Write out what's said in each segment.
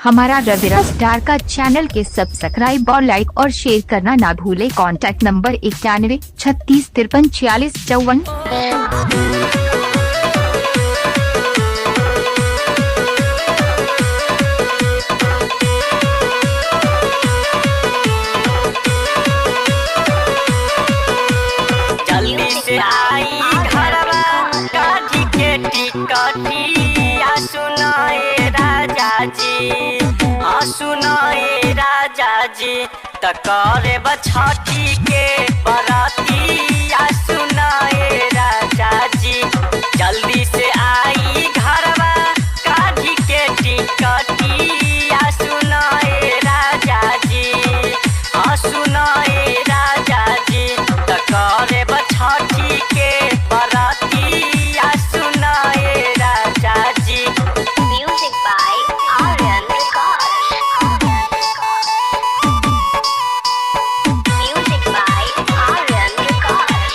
हमारा रविरा स्टार का चैनल के सब्सक्राइब और लाइक और शेयर करना ना भूले। Contact number 91 36 53 44 54। जल्दी से आई घरवा काठी के टिकटिया सुनाए राजा जी, हाँ सुनाए राजा जी। त करे बछठी के बरातिया सुनाए राजा जी। जल्दी से आई घरवा काठी के टिकटिया सुनाए राजा जी, हाँ सुनाए राजा जी। त करे बछठी के बरातिया सुनाए राजा जी। Music by Aryan Records. Music by Aryan Records.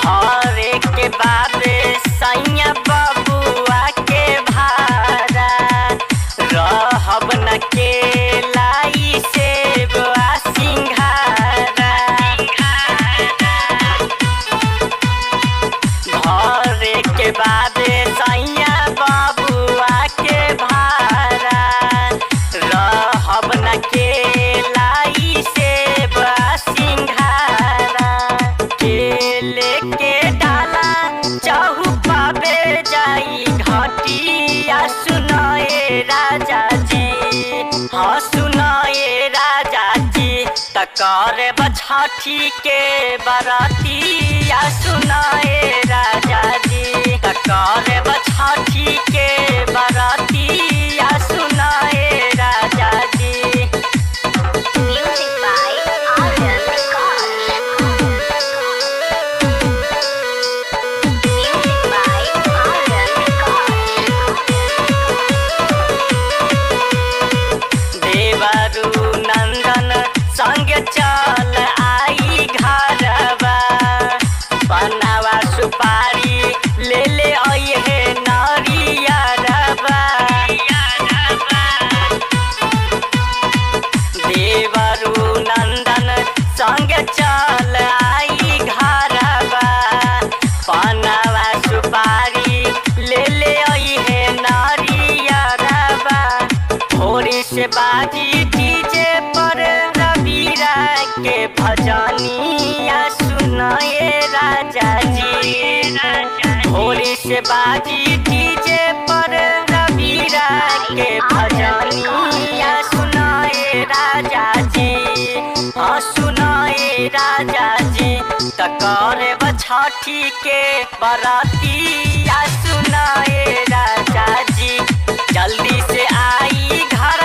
भरे के बाद सैया बबुआ के भारा रहब न के लाई से सिंघारा। भरे के बाद सैया बबुआ के भारा रहब न के लाई से सिंघारा। केले के डाला चाहू पावे जाई घाटिया सुनाए राजा जी, हाँ सुनाए राजा जी। त करे बछठी के बरातिया सुनाए राजा जी। त करे बछठी के बरातिया सुनाए राजा जी। Music by Aryan Records. Music by Aryan Records. देवरु नंदन संग चल आई घरवा, पनावा सुपारी ले ले आई है नारियरवा। देवरु नंदन संग चल आई घरवा, पनावा सुपारी ले ले आई है नारियरवा। थोड़ी से बाजी डीजे पर रविरा के भजनिया सुनाए राजा जी। थोड़ी से बाजी डीजे पर रविरा के भजनिया सुनाए राजा जी, हाँ सुनाए राजा जी। त करे बछठी के बरातिया सुनाए राजा जी। जल्दी से आई घर